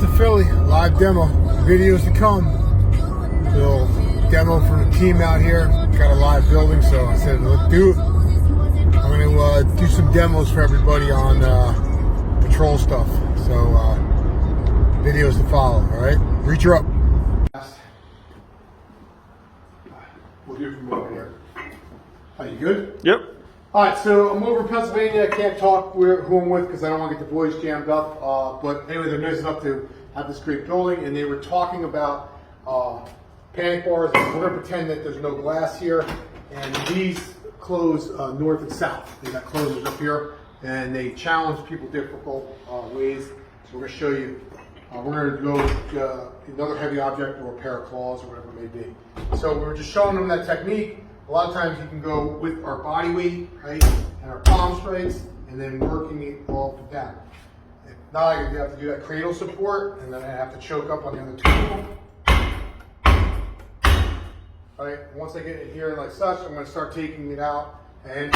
to Philly, live demo, videos to come. Little demo from the team out here. Got a live building, so I said, let's do it. I'm going to do some demos for everybody on patrol stuff. So videos to follow, all right? Reach her up. We'll do it from over here. Are you good? Yep. All right, so I'm over in Pennsylvania. I can't talk who I'm with because I don't want to get the boys jammed up. But anyway, they're nice enough to have this great building, and they were talking about panic bars. We're going to pretend that there's no glass here, and these close north and south. They got closers up here, and they challenge people difficult ways. So we're going to show you. We're going to go with another heavy object or a pair of claws or whatever it may be. So we're just showing them that technique. A lot of times you can go with our body weight, right, and our palm strikes, and then working it all up and down. If not, you have to do that cradle support, and then I have to choke up on the other tool. All right, once I get it here like such, I'm going to start taking it out, and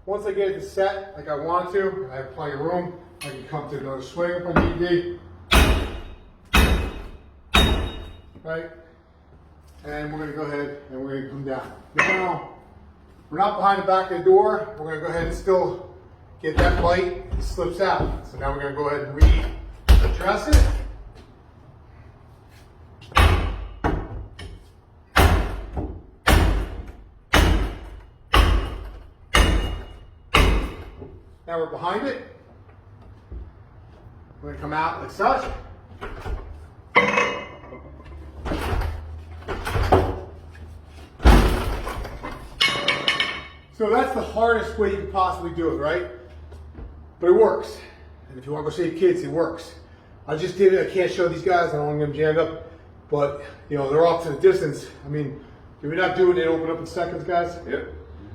once I get it set like I want to, I have plenty of room. I can come to another swing if I need be. Right? And we're going to go ahead and we're going to come down. Now, we're not behind the back of the door. We're going to go ahead and still get that light. It slips out. So now we're going to go ahead and readdress it. Now we're behind it. We're going to come out like such. So that's the hardest way you can possibly do it, right? But it works. And if you want to go save kids, it works. I just did it. I can't show these guys. I don't want them jammed up. But, you know, they're off to the distance. I mean, if you're not doing it, open up in seconds, guys. Yep.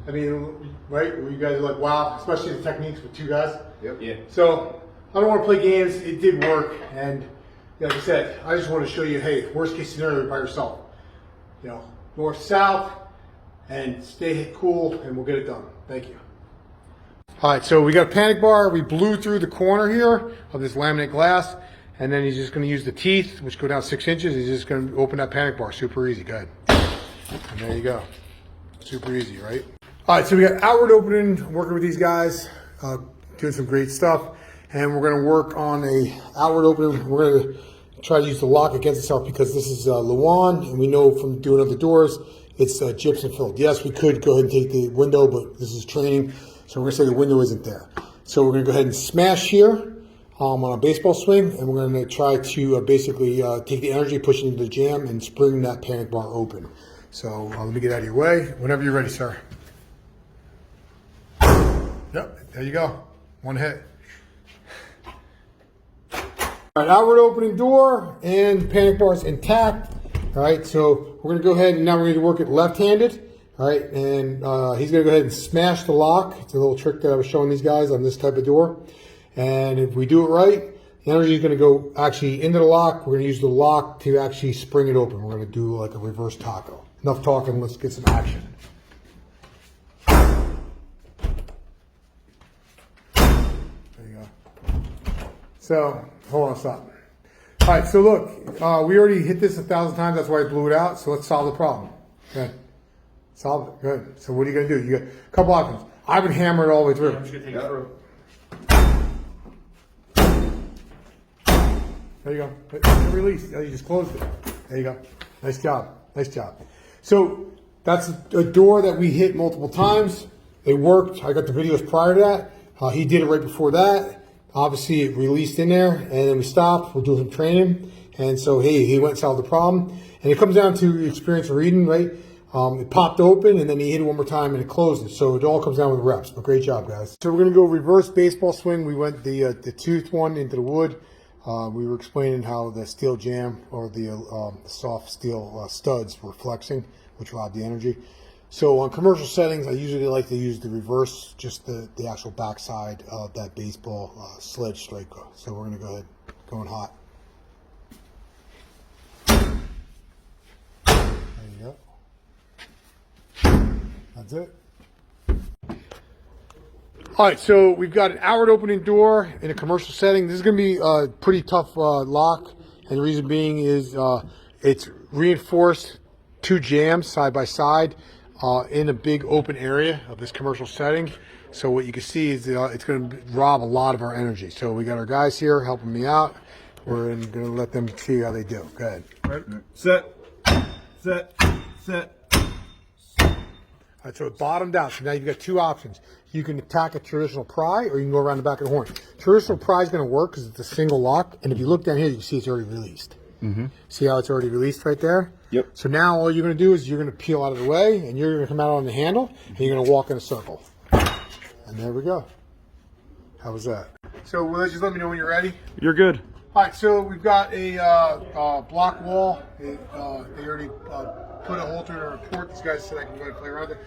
I mean, right? Where you guys are like, wow, especially the techniques with two guys. Yep. Yeah. So I don't want to play games. It did work. And like I said, I just want to show you, hey, worst case scenario, you're by yourself. You know, north, south. And stay cool, and we'll get it done. Thank you. All right, so we got a panic bar. We blew through the corner here of this laminate glass, and then he's just going to use the teeth, which go down 6 inches. He's just going to open that panic bar. Super easy. Good. And there you go. Super easy, right? All right, so we got outward opening, working with these guys, doing some great stuff, and we're going to work on a outward opening. We're going to try to use the lock against itself because this is Luan, and we know from doing other doors, it's gypsum filled. Yes, we could go ahead and take the window, but this is training, so we're going to say the window isn't there. So we're going to go ahead and smash here on a baseball swing, and we're going to try to basically take the energy, push it into the jam, and spring that panic bar open. So let me get out of your way. Whenever you're ready, sir. Yep, there you go. One hit. All right, outward opening door, and panic bar is intact. All right, so we're going to go ahead and now we're going to work it left-handed. All right, and he's going to go ahead and smash the lock. It's a little trick that I was showing these guys on this type of door. And if we do it right, the energy is going to go actually into the lock. We're going to use the lock to actually spring it open. We're going to do like a reverse taco. Enough talking, let's get some action. There you go. So, hold on, stop. All right, so look, we already hit this 1,000 times. That's why I blew it out. So let's solve the problem. Good. Solve it. Good. So what are you going to do? You got a couple options. I would hammer it all the way through. I'm just going to take it through. There you go. Release. You just closed it. There you go. Nice job. Nice job. So that's a door that we hit multiple times. It worked. I got the videos prior to that. He did it right before that. Obviously, it released in there, and then we stopped. We're doing some training, and so he went and solved the problem. And it comes down to experience of reading, right? It popped open, and then he hit it one more time, and it closed it. So it all comes down with reps. But great job, guys. So we're gonna go reverse baseball swing. We went the toothed one into the wood. We were explaining how the steel jam or the soft steel studs were flexing, which robbed the energy. So on commercial settings, I usually like to use the reverse, just the actual backside of that baseball sledge strike. So we're going to go ahead, going hot. There you go. That's it. All right, so we've got an outward opening door in a commercial setting. This is going to be a pretty tough lock, and the reason being is it's reinforced 2 jambs side by side in a big open area of this commercial setting. So what you can see is it's going to rob a lot of our energy. So we got our guys here helping me out. We're going to let them see how they do. Go ahead. Right. Set. All right, so it bottomed out. So now you've got 2 options. You can attack a traditional pry, or you can go around the back of the horn. Traditional pry is going to work because it's a single lock, and if you look down here, you can see it's already released. See how it's already released right there? Yep. So now all you're going to do is you're going to peel out of the way, and you're going to come out on the handle, and you're going to walk in a circle. And there we go. How was that? So just let me know when you're ready. You're good. All right, so we've got a block wall. They already put a halter in a report. These guys said I can go ahead and play around it.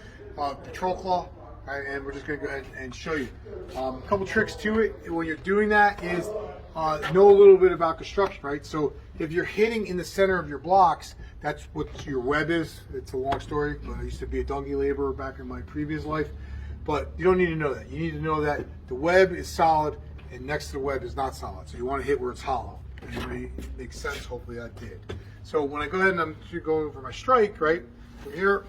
Patrol claw, right, and we're just going to go ahead and show you. A couple tricks to it when you're doing that is know a little bit about construction, right? So if you're hitting in the center of your blocks, that's what your web is. It's a long story, but I used to be a donkey laborer back in my previous life. But you don't need to know that. You need to know that the web is solid and next to the web is not solid. So you want to hit where it's hollow. And it makes sense. Hopefully that did. So when I go ahead and I'm going for my strike, right, from here,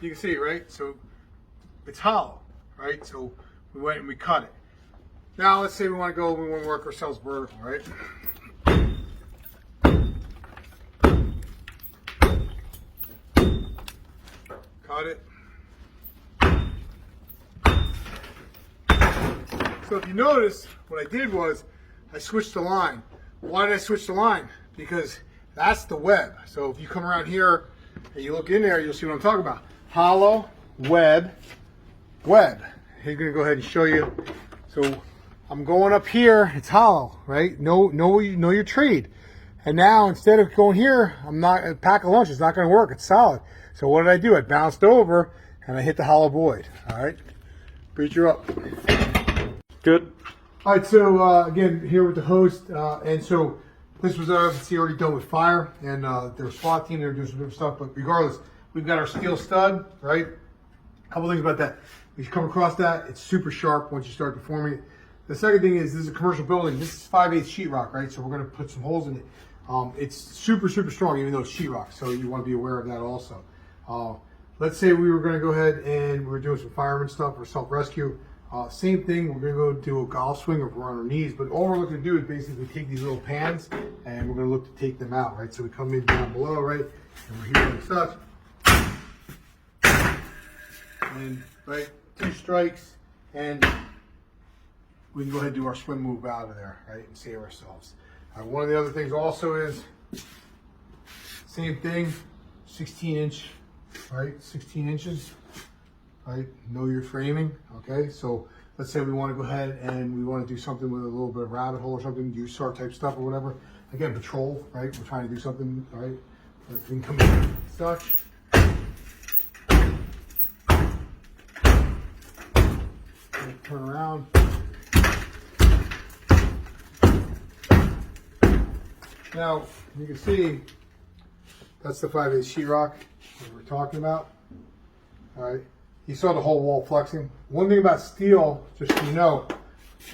you can see, right? So it's hollow, right? So we went and we cut it. Now let's say we want to work ourselves vertical, right? Cut it. So if you notice, what I did was I switched the line. Why did I switch the line? Because that's the web. So if you come around here and you look in there, you'll see what I'm talking about. Hollow, web. He's going to go ahead and show you. So I'm going up here. It's hollow, right? Know your trade. And now instead of going here, I'm not a pack of lunch. It's not going to work. It's solid. So what did I do? I bounced over and I hit the hollow void. All right, breach, you're up. Good. All right, so again, here with the host, and so this was obviously already done with fire, and there was SWAT team, they were doing some different stuff, but regardless, we've got our steel stud, right? A couple things about that. If you come across that, it's super sharp once you start deforming it. The second thing is, this is a commercial building. This is 5/8 sheetrock, right? So we're going to put some holes in it. It's super strong, even though it's sheetrock, so you want to be aware of that also. Let's say we were going to go ahead and we were doing some fireman stuff or self-rescue. Same thing, we're going to go do a golf swing or we're on our knees, but all we're looking to do is basically take these little pans and we're going to look to take them out, right? So we come in down below, right? And we're here like such. And, right, 2 strikes, and we can go ahead and do our swim move out of there, right? And save ourselves. One of the other things also is, same thing, 16-inch, right? 16 inches. Right, know your framing, okay? So let's say we want to go ahead and we want to do something with a little bit of rabbit hole or something, USAR type stuff or whatever. Again, patrol, right? We're trying to do something, right? We can come in, such. Turn around. Now, you can see, that's the 5/8 sheetrock that we're talking about, all right? You saw the whole wall flexing. One thing about steel, just so you know,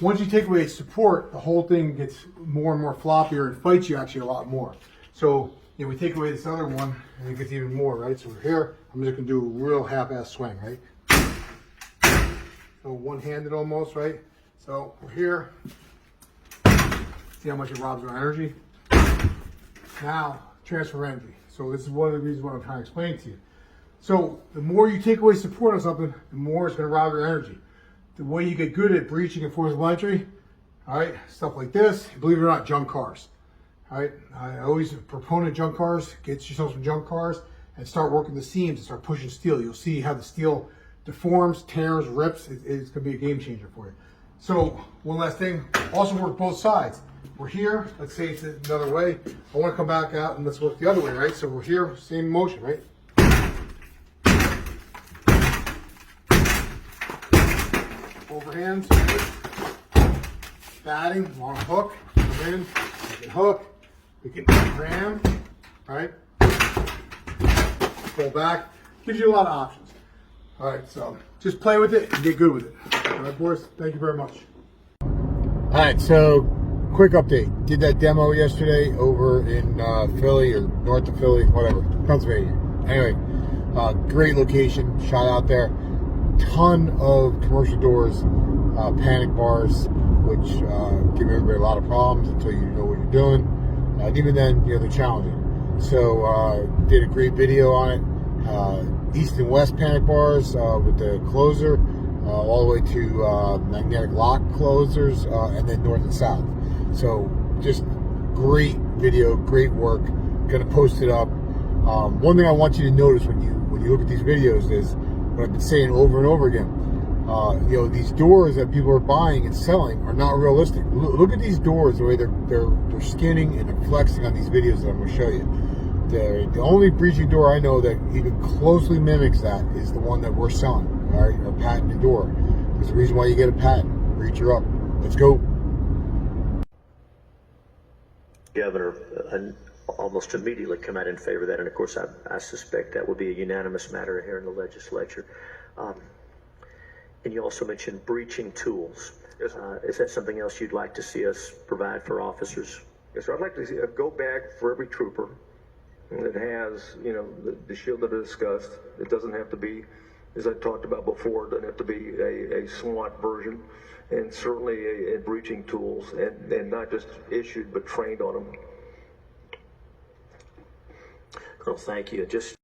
once you take away its support, the whole thing gets more and more floppier and fights you actually a lot more. So, you know, we take away this other one and it gets even more, right? So we're here, I'm just gonna do a real half-ass swing, right? So one-handed almost, right? So we're here. See how much it robs our energy? Now, transfer energy. So this is one of the reasons what I'm trying to explain to you. So the more you take away support on something, the more it's going to rob your energy. The way you get good at breaching and forcible entry, all right, stuff like this, believe it or not, junk cars. All right, I always proponent of junk cars. Get yourself some junk cars and start working the seams and start pushing steel. You'll see how the steel deforms, tears, rips. It's going to be a game changer for you. So one last thing, also work both sides. We're here, let's say it's another way. I want to come back out and let's work the other way, right? So we're here, same motion, right? Overhands, batting, on a hook, come in, we can hook, we can ram, right? pull back. Gives you a lot of options. All right, so just play with it and get good with it. All right, boys, thank you very much. All right, so quick update. Did that demo yesterday over in Philly or north of Philly, whatever, Pennsylvania. Anyway, great location, shot out there. Ton of commercial doors, panic bars, which give everybody a lot of problems until you know what you're doing. And even then, they're challenging. So did a great video on it. East and west panic bars with the closer, all the way to magnetic lock closers, and then north and south. So just great video, great work. Gonna post it up. One thing I want you to notice when you look at these videos is what I've been saying over and over again. These doors that people are buying and selling are not realistic. Look at these doors, the way they're skinning and they're flexing on these videos that I'm going to show you. The only breaching door I know that even closely mimics that is the one that we're selling, all right, our patented door. There's a reason why you get a patent. Breacher up. Let's go. Governor almost immediately come out in favor of that, and of course I suspect that will be a unanimous matter here in the legislature. And you also mentioned breaching tools. Yes, Is that something else you'd like to see us provide for officers? yes, sir. I'd like to see a go bag for every trooper that has, the shield that I discussed. It doesn't have to be, as I talked about before, it doesn't have to be a SWAT version, and certainly a breaching tools, and not just issued but trained on them. Colonel, thank you. Just